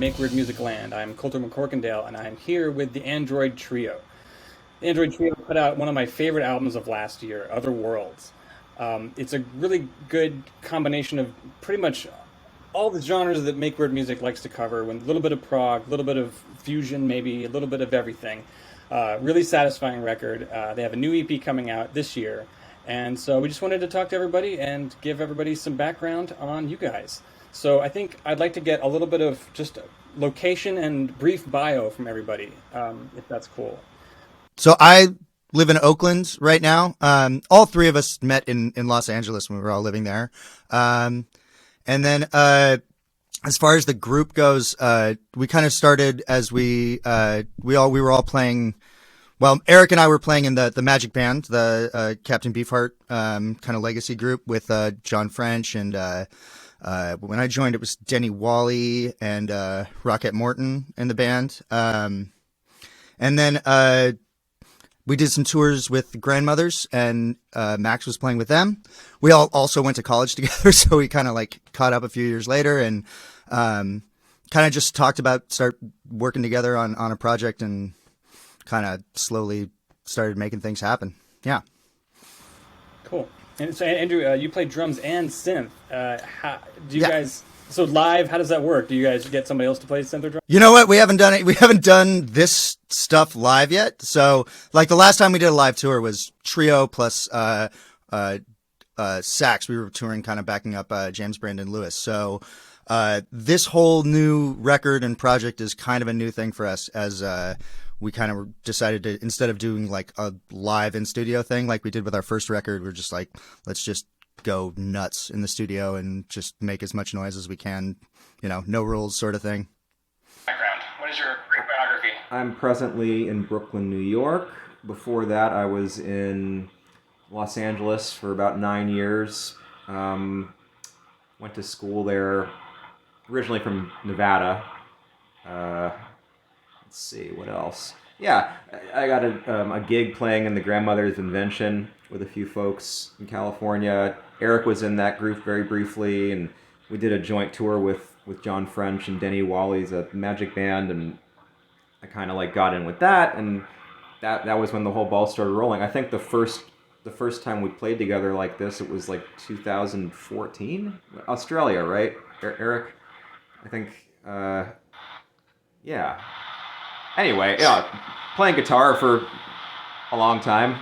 Make Weird Music Land. I'm Coulter McCorkindale, and I'm here with the Android Trio. The Android Trio put out one of my favorite albums of last year, Other Worlds. It's a really good combination of pretty much all the genres that Make Weird Music likes to cover, with a little bit of prog, a little bit of fusion, maybe a little bit of everything. Really satisfying record. They have a new EP coming out this year. And so we just wanted to talk to everybody and give everybody some background on you guys. So I think I'd like to get a little bit of just location and brief bio from everybody, if that's cool. So I live in Oakland right now. All three of us met in Los Angeles when we were all living there. And then as far as the group goes, we kind of started as we were all playing. Well, Eric and I were playing in the Magic Band, the Captain Beefheart kind of legacy group with John French, and when I joined, it was Denny Wally and Rocket Morton in the band. And then we did some tours with the Grandmothers, and Max was playing with them. We all also went to college together, so we kind of like caught up a few years later, and kind of just talked about start working together on a project, and kind of slowly started making things happen. Yeah. Cool. And so, Andrew, you play drums and synth. How do you guys? So live, how does that work? Do you guys get somebody else to play synth or drum? You know what? We haven't done it. We haven't done this stuff live yet. So, like the last time we did a live tour was trio plus sax. We were touring, kind of backing up James Brandon Lewis. So, this whole new record and project is kind of a new thing for us, as we kind of decided to, instead of doing like a live in studio thing like we did with our first record, we're just like, let's just go nuts in the studio and just make as much noise as we can, no rules sort of thing. Background. What is your biography? I'm presently in Brooklyn, New York. Before that, I was in Los Angeles for about 9 years. Went to school there, originally from Nevada. Let's see, what else? Yeah, I got a gig playing in the Grandmother's Invention with a few folks in California. Eric was in that group very briefly, and we did a joint tour with John French and Denny Wally's a Magic Band, and I kind of like got in with that, and that was when the whole ball started rolling. I think the first time we played together like this, it was like 2014? Australia, right, Eric? I think, yeah. Anyway, yeah, playing guitar for a long time,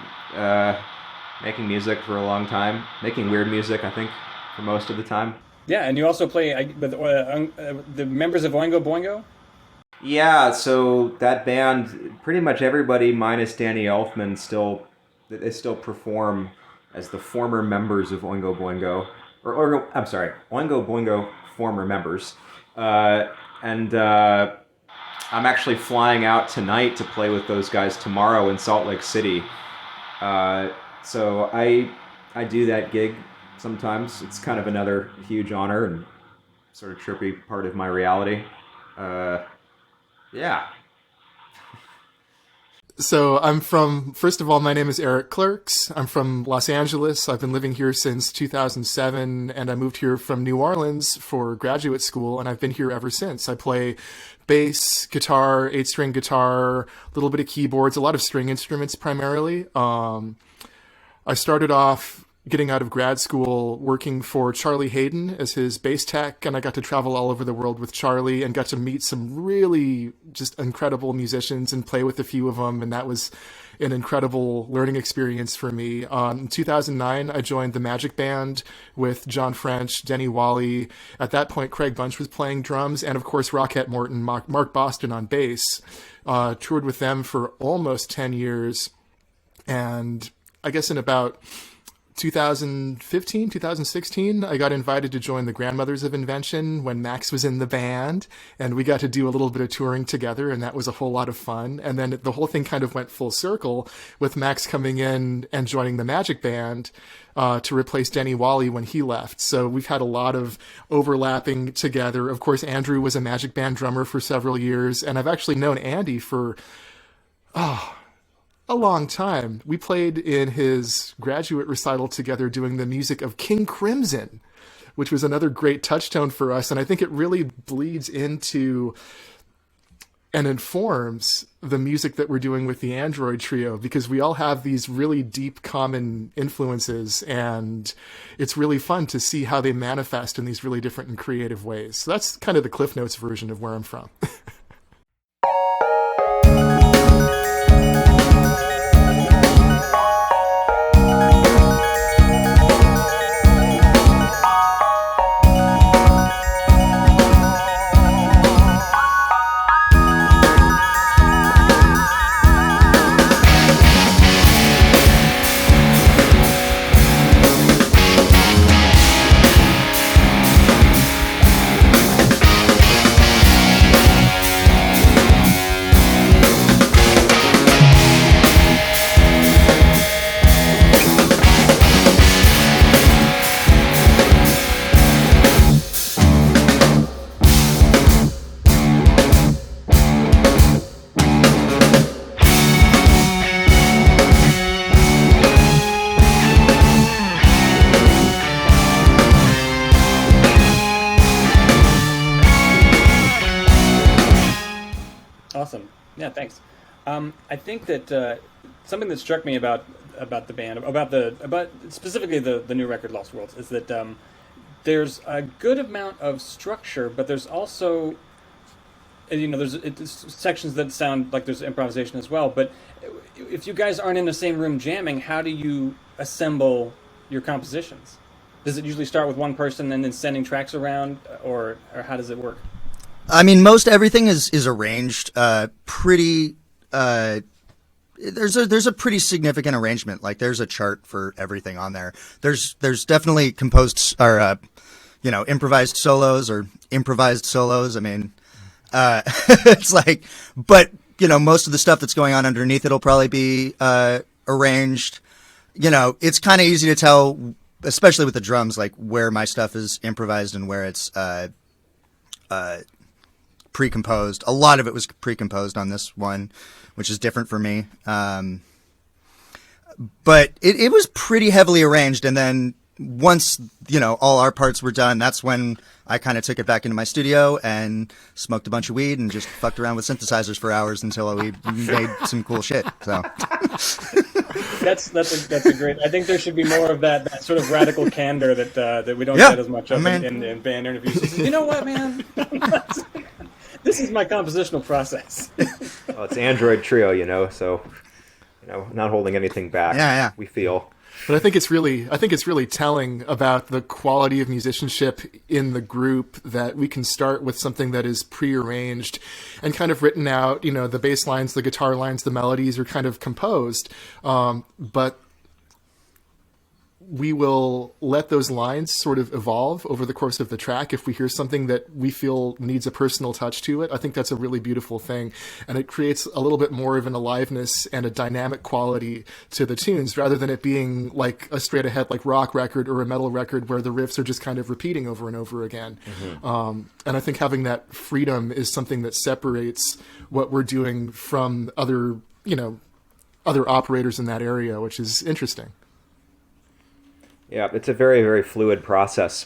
making music for a long time, making weird music, I think, for most of the time. Yeah, and you also play with the members of Oingo Boingo? Yeah, so that band, pretty much everybody minus Danny Elfman they still perform as the former members of Oingo Boingo, or I'm sorry, Oingo Boingo former members, and I'm actually flying out tonight to play with those guys tomorrow in Salt Lake City. So I do that gig sometimes. It's kind of another huge honor and sort of trippy part of my reality. Yeah. So first of all, my name is Eric Clerks. I'm from Los Angeles. I've been living here since 2007, and I moved here from New Orleans for graduate school, and I've been here ever since. I play bass, guitar, 8-string guitar, a little bit of keyboards, a lot of string instruments primarily. I started off getting out of grad school working for Charlie Hayden as his bass tech, and I got to travel all over the world with Charlie and got to meet some really just incredible musicians and play with a few of them, and that was an incredible learning experience for me. In 2009, I joined the Magic Band with John French, Denny Wally. At that point, Craig Bunch was playing drums, and of course, Rocket Morton, Mark Boston on bass. Toured with them for almost 10 years, and I guess in about 2015, 2016, I got invited to join the Grandmothers of Invention when Max was in the band, and we got to do a little bit of touring together, and that was a whole lot of fun. And then the whole thing kind of went full circle with Max coming in and joining the Magic Band to replace Denny Wally when he left. So we've had a lot of overlapping together. Of course, Andrew was a Magic Band drummer for several years, and I've actually known Andy for a long time. We played in his graduate recital together doing the music of King Crimson, which was another great touchstone for us. And I think it really bleeds into and informs the music that we're doing with the Android Trio, because we all have these really deep common influences, and it's really fun to see how they manifest in these really different and creative ways. So that's kind of the Cliff Notes version of where I'm from. Awesome. Yeah, thanks. I think that something that struck me about the band, about specifically the new record Lost Worlds, is that there's a good amount of structure, but there's also there's sections that sound like there's improvisation as well. But if you guys aren't in the same room jamming, how do you assemble your compositions? Does it usually start with one person and then sending tracks around, or how does it work? I mean, most everything is arranged pretty. There's a pretty significant arrangement. Like, there's a chart for everything on there. There's definitely composed or improvised solos or improvised solos. I mean, it's like, but most of the stuff that's going on underneath it'll probably be arranged. It's kind of easy to tell, especially with the drums, like where my stuff is improvised and where it's pre-composed. A lot of it was pre-composed on this one, which is different for me. But it was pretty heavily arranged. And then once, all our parts were done, that's when I kind of took it back into my studio and smoked a bunch of weed and just fucked around with synthesizers for hours until we made some cool shit. So that's a great. I think there should be more of that sort of radical candor that we don't get as much of in band interviews. You know what, man? This is my compositional process. Well, it's Android Trio, so not holding anything back. Yeah. We feel. But I think it's really telling about the quality of musicianship in the group that we can start with something that is prearranged and kind of written out. The bass lines, the guitar lines, the melodies are kind of composed, but we will let those lines sort of evolve over the course of the track. If we hear something that we feel needs a personal touch to it, I think that's a really beautiful thing. And it creates a little bit more of an aliveness and a dynamic quality to the tunes, rather than it being like a straight ahead, like rock record or a metal record where the riffs are just kind of repeating over and over again. Mm-hmm. And I think having that freedom is something that separates what we're doing from other operators in that area, which is interesting. Yeah, it's a very, very fluid process.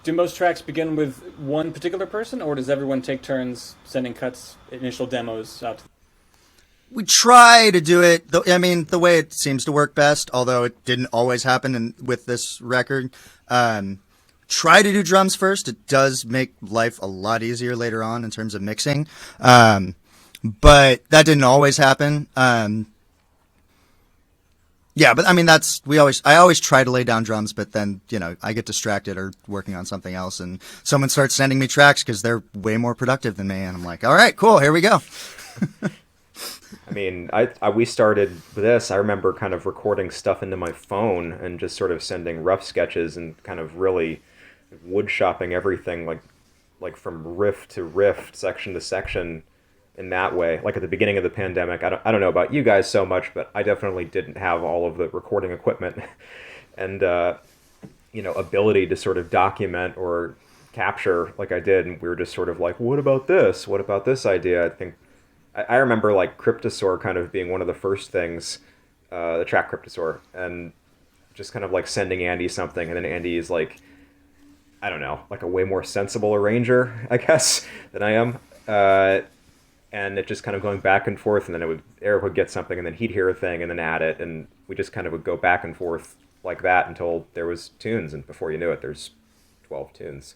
Do most tracks begin with one particular person, or does everyone take turns sending cuts, initial demos out? We try to do it. The way it seems to work best, although it didn't always happen with this record. Try to do drums first. It does make life a lot easier later on in terms of mixing, but that didn't always happen. Yeah, but I mean, I always try to lay down drums, but then, I get distracted or working on something else, and someone starts sending me tracks because they're way more productive than me, and I'm like, all right, cool, here we go. I mean, we started this. I remember kind of recording stuff into my phone and just sort of sending rough sketches and kind of really wood shopping everything, like from riff to riff, section to section, in that way. Like at the beginning of the pandemic, I don't know about you guys so much, but I definitely didn't have all of the recording equipment and ability to sort of document or capture like I did, and we were just sort of like, what about this? What about this idea? I think I remember like Cryptosaur kind of being one of the first things, the track Cryptosaur, and just kind of like sending Andy something, and then Andy is like, I don't know, like a way more sensible arranger, I guess, than I am. And it just kind of going back and forth, and then Eric would get something, and then he'd hear a thing, and then add it, and we just kind of would go back and forth like that until there was tunes, and before you knew it, there's 12 tunes.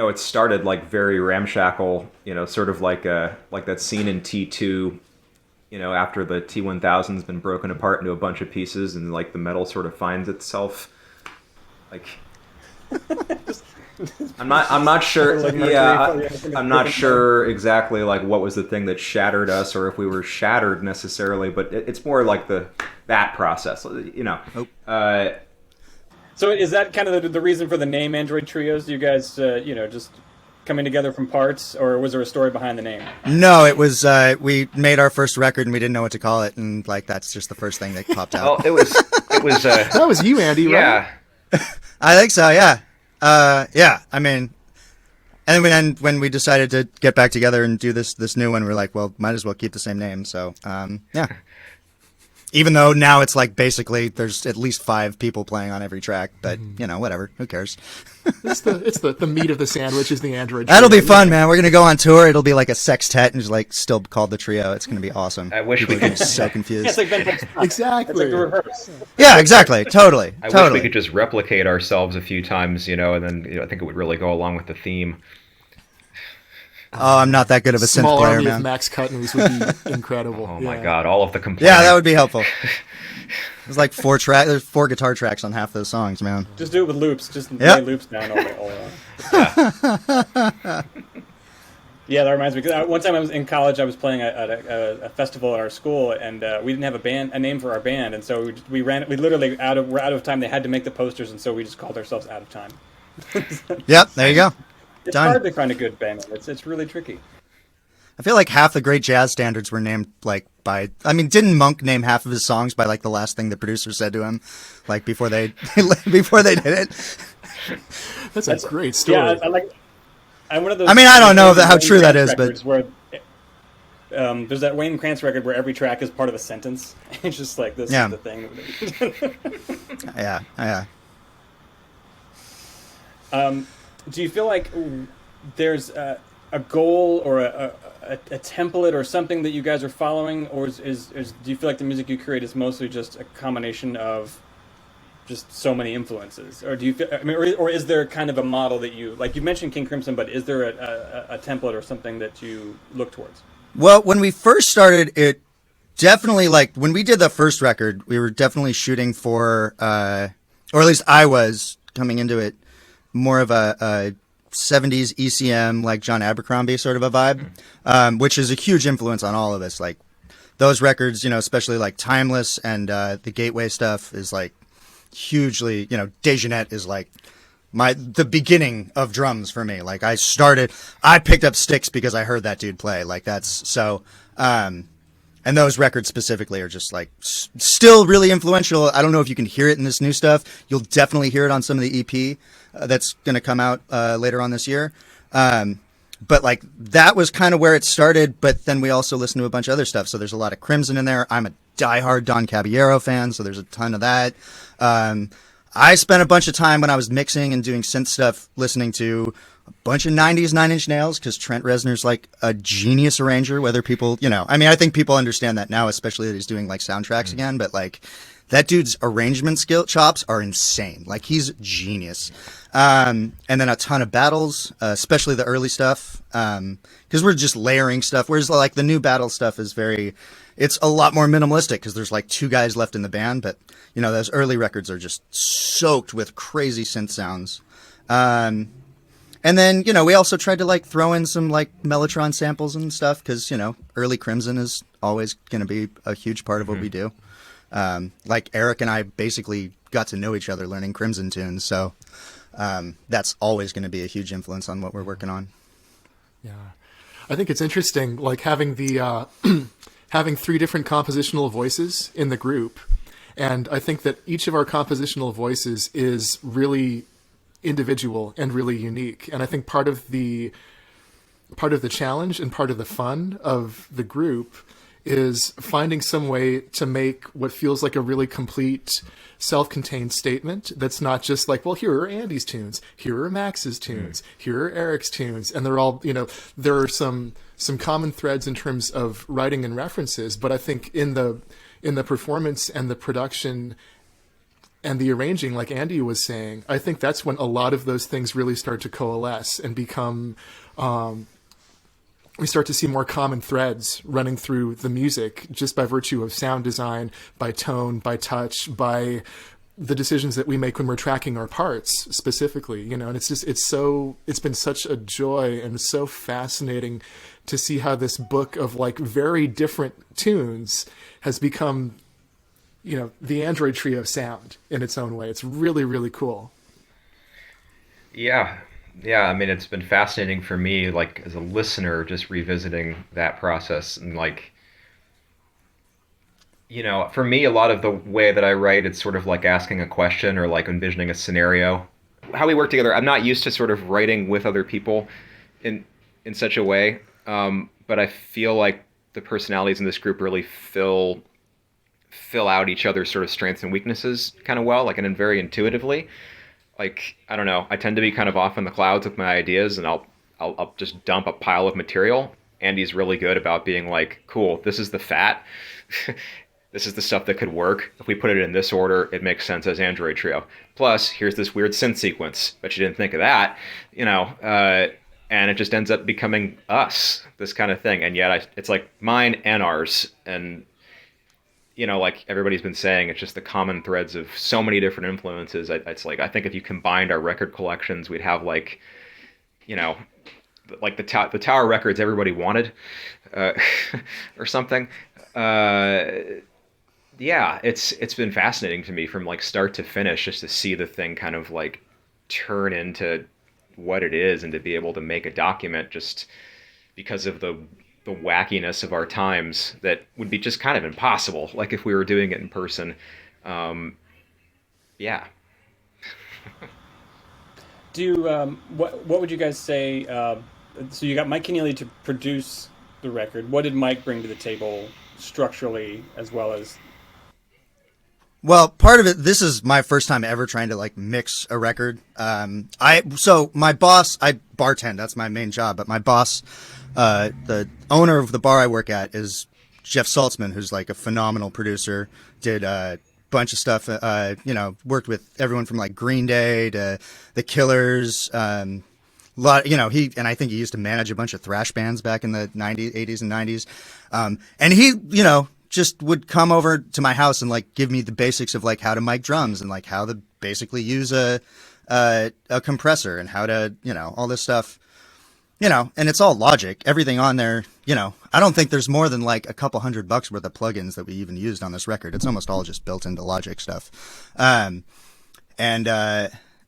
It started like very ramshackle, sort of like that scene in T2, after the T1000's been broken apart into a bunch of pieces, and like the metal sort of finds itself. Like, I'm not sure. I'm not sure exactly like what was the thing that shattered us, or if we were shattered necessarily. But it's more like that process, So is that kind of the reason for the name Android Trios? You guys, just coming together from parts, or was there a story behind the name? No, it was we made our first record and we didn't know what to call it, and like that's just the first thing that popped out. Well, it was that was you, Andy, right? Yeah. I think so. Yeah. Yeah. I mean, and then when we decided to get back together and do this new one, we're like, well, might as well keep the same name. So, yeah. Even though now it's like basically there's at least 5 people playing on every track, but whatever, who cares? It's the meat of the sandwich is the Android. That'll be fun, man. We're gonna go on tour. It'll be like a sextet and just like still called the trio. It's gonna be awesome. I wish people we could. So confused. It's like exactly. It's like the rehearse. Yeah, exactly. Totally. I totally. wish we could just replicate ourselves a few times, and then I think it would really go along with the theme. Oh, I'm not that good of a synth Small player, army man. of Max Kutners would be incredible. Oh my god, all of the complaints. Yeah, that would be helpful. There's like 4 guitar tracks on half those songs, man. Just do it with loops. Just lay loops down all around. Yeah, that reminds me. Cause one time I was in college, I was playing at a festival at our school, and we didn't have a name for our band, and so we literally we're out of time. They had to make the posters, and so we just called ourselves Out of Time. Yep, there you go. It's Done. hard to find a good band name. It's really tricky. I feel like half the great jazz standards were named didn't Monk name half of his songs by like the last thing the producer said to him, like before they did it? That's a great story. Yeah, I'm one of those. I mean, I don't know how true that is, but where, there's that Wayne Krantz record where every track is part of a sentence. It's just like this is the thing. Yeah. Do you feel like there's a goal or a template or something that you guys are following, or do you feel like the music you create is mostly just a combination of just so many influences, or do you feel? I mean, or is there kind of a model that you mentioned King Crimson, but is there a template or something that you look towards? Well, when we first started, it definitely when we did the first record, we were definitely shooting for, or at least I was coming into it, more of a 70s ECM, like John Abercrombie sort of a vibe, which is a huge influence on all of us. Like those records, especially like Timeless and the Gateway stuff is like hugely, Dejanette is like the beginning of drums for me. Like I picked up sticks because I heard that dude play. Like that's so, and those records specifically are just like still really influential. I don't know if you can hear it in this new stuff. You'll definitely hear it on some of the EP that's going to come out later on this year. But like that was kind of where it started. But then we also listened to a bunch of other stuff. So there's a lot of Crimson in there. I'm a diehard Don Caballero fan, so there's a ton of that. I spent a bunch of time when I was mixing and doing synth stuff listening to bunch of 90s Nine Inch Nails, because Trent Reznor's like a genius arranger, whether people, I mean, I think people understand that now, especially that he's doing like soundtracks again, but like that dude's arrangement chops are insane. Like he's genius. And then a ton of battles, especially the early stuff, because we're just layering stuff. Whereas like the new battle stuff is it's a lot more minimalistic because there's like 2 guys left in the band, but those early records are just soaked with crazy synth sounds. And then, we also tried to like throw in some like Mellotron samples and stuff because, early Crimson is always going to be a huge part of what we do. Like Eric and I basically got to know each other learning Crimson tunes. So that's always going to be a huge influence on what we're working on. Yeah. I think it's interesting, like having the having 3 different compositional voices in the group. And I think that each of our compositional voices is really individual and really unique. And I think part of the challenge and part of the fun of the group is finding some way to make what feels like a really complete self-contained statement that's not just like, well, here are Andy's tunes, here are Max's tunes, here are Eric's tunes, and they're all, there are some common threads in terms of writing and references, but I think in the performance and the production and the arranging, like Andy was saying, I think that's when a lot of those things really start to coalesce and become, we start to see more common threads running through the music just by virtue of sound design, by tone, by touch, by the decisions that we make when we're tracking our parts specifically, and it's been such a joy and so fascinating to see how this book of like very different tunes has become the Android Trio sound in its own way. It's really, really cool. Yeah. I mean, it's been fascinating for me, like as a listener, just revisiting that process and like, for me, a lot of the way that I write, it's sort of like asking a question or like envisioning a scenario. How we work together, I'm not used to sort of writing with other people in such a way, but I feel like the personalities in this group really fill out each other's sort of strengths and weaknesses kind of well, like, and very intuitively. Like, I don't know, I tend to be kind of off in the clouds with my ideas, and I'll just dump a pile of material. Andy's really good about being like, cool, this is the fat. This is the stuff that could work. If we put it in this order, it makes sense as Android Trio. Plus, here's this weird synth sequence, but you didn't think of that, and it just ends up becoming us, this kind of thing. And yet it's like mine and ours. And, like everybody's been saying, it's just the common threads of so many different influences. It's like, I think if you combined our record collections, we'd have like, like the Tower records everybody wanted, or something. Yeah, it's been fascinating to me from like start to finish, just to see the thing kind of like turn into what it is, and to be able to make a document just because of the wackiness of our times that would be just kind of impossible, like if we were doing it in person. Yeah. What would you guys say? So you got Mike Keneally to produce the record. What did Mike bring to the table structurally as well as? Well, part of it, this is my first time ever trying to like mix a record. So my boss, I bartend, that's my main job, but my boss, the owner of the bar I work at, is Jeff Saltzman, who's like a phenomenal producer, did a bunch of stuff, worked with everyone from like Green Day to The Killers, lot, I think he used to manage a bunch of thrash bands back in the 80s and 90s. And he, just would come over to my house and like give me the basics of like how to mic drums and like how to basically use a compressor and how to, all this stuff, and it's all Logic, everything on there, I don't think there's more than like a couple $100 worth of plugins that we even used on this record. It's almost all just built into Logic stuff.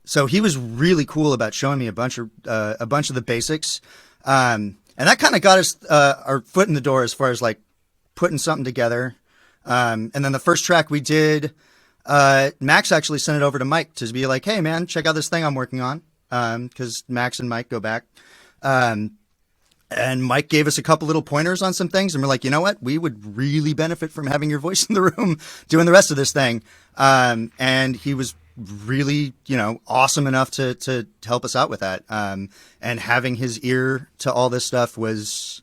So he was really cool about showing me a bunch of the basics. And that kind of got us, our foot in the door as far as like putting something together. And then the first track we did, Max actually sent it over to Mike to be like, hey man, check out this thing I'm working on. Cause Max and Mike go back. And Mike gave us a couple little pointers on some things, and we're like, you know what? We would really benefit from having your voice in the room doing the rest of this thing. And he was really, awesome enough to help us out with that. And having his ear to all this stuff was,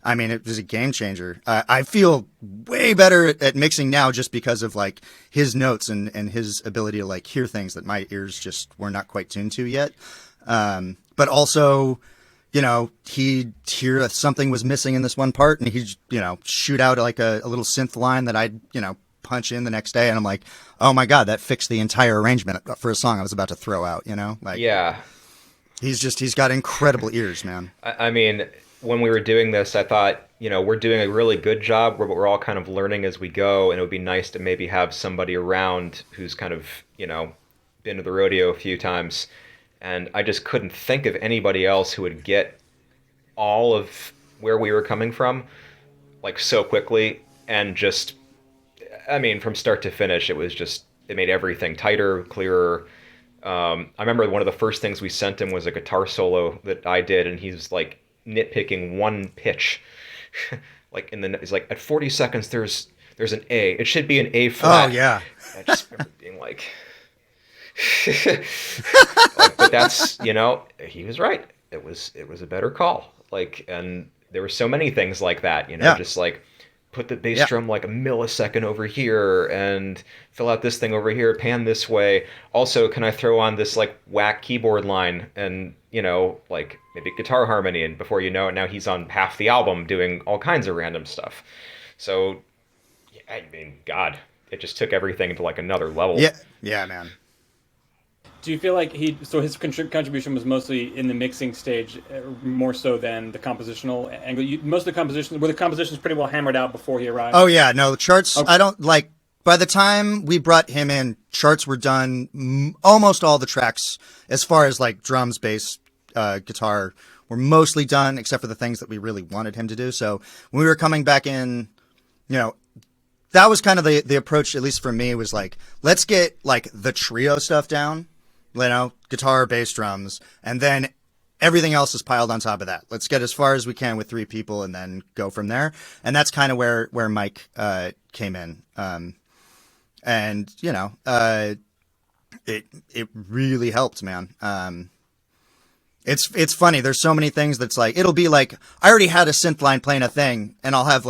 I mean, it was a game changer. I feel way better at mixing now just because of like his notes and his ability to like hear things that my ears just were not quite tuned to yet. But also, he'd hear that something was missing in this one part and he'd, shoot out like a little synth line that I'd, punch in the next day. And I'm like, oh my God, that fixed the entire arrangement for a song I was about to throw out, like, Yeah. he's got incredible ears, man. I mean, when we were doing this, I thought, we're doing a really good job, but we're all kind of learning as we go, and it would be nice to maybe have somebody around who's kind of, been to the rodeo a few times. And I just couldn't think of anybody else who would get all of where we were coming from, like so quickly, and just, I mean, from start to finish, it made everything tighter, clearer. I remember one of the first things we sent him was a guitar solo that I did, and he's like nitpicking one pitch. Like he's like, at 40 seconds, there's an A. It should be an A flat. Oh yeah. I just remember being like, but that's, he was right. It was a better call. Like, and there were so many things like that, just like put the bass drum like a millisecond over here and fill out this thing over here, pan this way. Also, can I throw on this like whack keyboard line and, like maybe guitar harmony, and before you know it, now he's on half the album doing all kinds of random stuff. So, I mean, God, it just took everything to like another level. Yeah, man. Do you feel like his contribution was mostly in the mixing stage, more so than the compositional angle? Most of the compositions pretty well hammered out before he arrived? Oh yeah, no, the charts, Okay. I don't like, by the time we brought him in, charts were done, almost all the tracks, as far as like drums, bass, guitar, were mostly done, except for the things that we really wanted him to do. So when we were coming back in, that was kind of the approach, at least for me, was like, let's get like the trio stuff down. Guitar, bass, drums, and then everything else is piled on top of that. Let's get as far as we can with three people and then go from there. And that's kind of where Mike came in. And it really helped, man. It's funny. There's so many things that's like, it'll be like, I already had a synth line playing a thing, and I'll have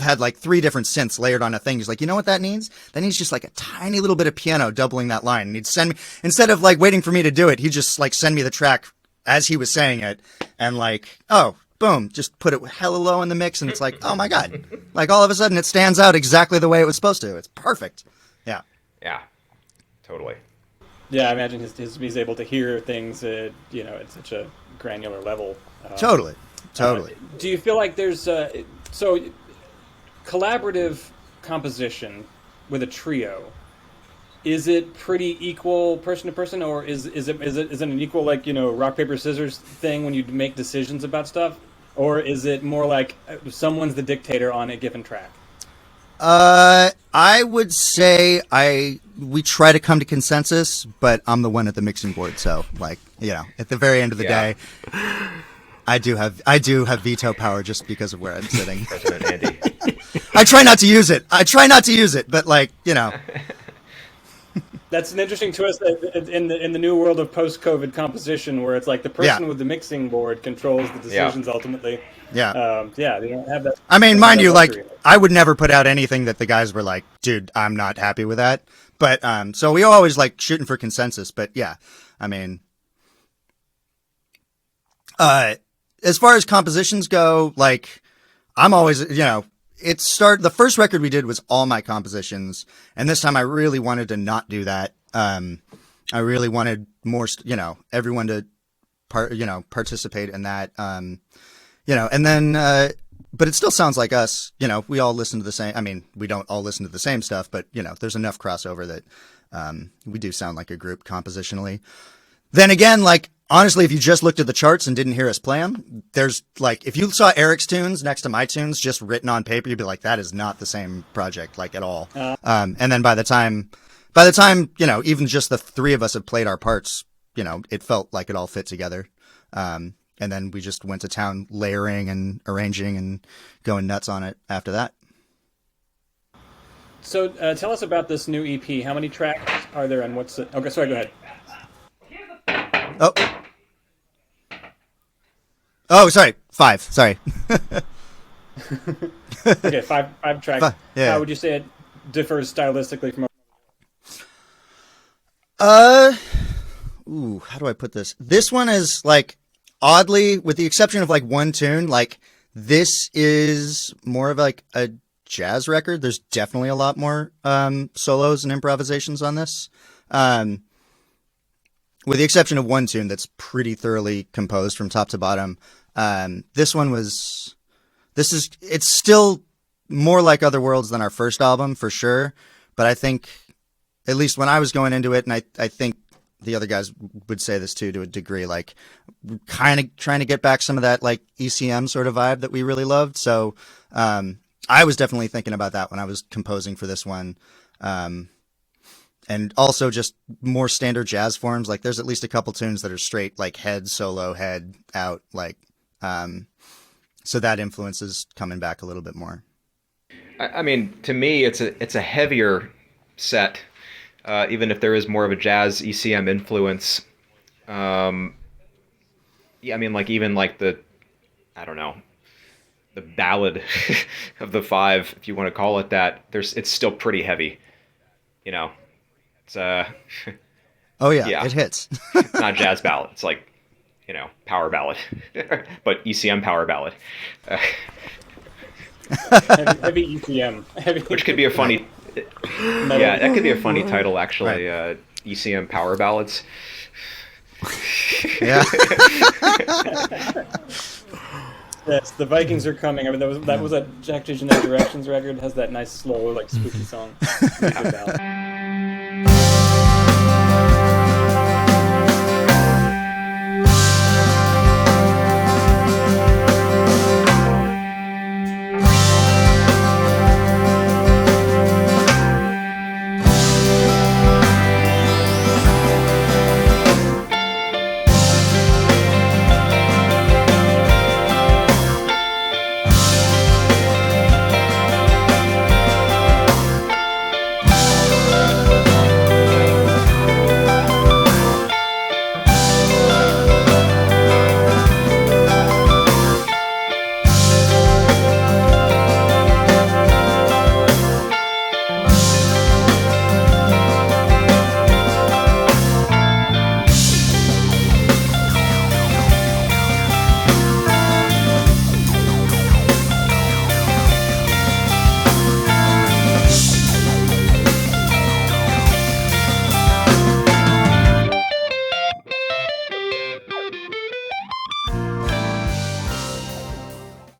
had like 3 different synths layered on a thing. He's like, you know what that needs? That needs just like a tiny little bit of piano doubling that line. And he'd send me, instead of like waiting for me to do it, he'd just like send me the track as he was saying it. And like, oh, boom, just put it hella low in the mix. And it's like, oh my God. Like all of a sudden it stands out exactly the way it was supposed to. It's perfect. Yeah. Yeah, totally. Yeah, I imagine he's able to hear things, at such a granular level. Totally. Do you feel like there's collaborative composition with a trio? Is it pretty equal person to person, or is it an equal like rock paper scissors thing when you make decisions about stuff, or is it more like someone's the dictator on a given track? I would say we try to come to consensus, but I'm the one at the mixing board, so like at the very end of the day, I do have veto power just because of where I'm sitting. President Andy. I try not to use it, but like That's an interesting twist in the new world of post-COVID composition, where it's like the person with the mixing board controls the decisions ultimately. Yeah. They don't have that. I mean, mind you, like luxury. I would never put out anything that the guys were like, dude, I'm not happy with that. But so we always like shooting for consensus. But yeah, I mean, as far as compositions go, like I'm always, the first record we did was all my compositions. And this time I really wanted to not do that. I really wanted more, everyone to participate in that. And then, but it still sounds like us, we all listen to the same, I mean, we don't all listen to the same stuff, but there's enough crossover that, we do sound like a group compositionally. Then again, like, honestly, if you just looked at the charts and didn't hear us play them, there's like, if you saw Eric's tunes next to my tunes just written on paper, you'd be like, that is not the same project, like at all. And then by the time, even just the 3 of us have played our parts, it felt like it all fit together. And then we just went to town layering and arranging and going nuts on it after that. So tell us about this new EP. How many tracks are there, and what's it? Okay, sorry. Go ahead. Oh. Oh, sorry. 5. Sorry. Okay, five tracks. Yeah. How would you say it differs stylistically from? Ooh, how do I put this? This one is like oddly, with the exception of like one tune, like this is more of like a jazz record. There's definitely a lot more solos and improvisations on this. With the exception of one tune that's pretty thoroughly composed from top to bottom. It's still more like Other Worlds than our first album for sure. But I think, at least when I was going into it, and I think the other guys would say this too, to a degree, like kind of trying to get back some of that like ECM sort of vibe that we really loved. So, I was definitely thinking about that when I was composing for this one. And also just more standard jazz forms. Like there's at least a couple tunes that are straight, like head, solo, head, out, like, so that influence is coming back a little bit more. I mean, to me, it's a heavier set, even if there is more of a jazz ECM influence. Yeah, I mean, like even like the ballad of the 5, if you want to call it that. It's still pretty heavy, you know. It's Oh yeah, it hits. It's not jazz ballad. It's like, power ballad, but ECM power ballad. Heavy ECM. Which could be a funny. Yeah, that could be a funny title actually. Right. ECM power ballads. Yeah. Yes, the Vikings are coming. I mean, that was a Jack Dijon Directions record. It has that nice slow, like spooky song.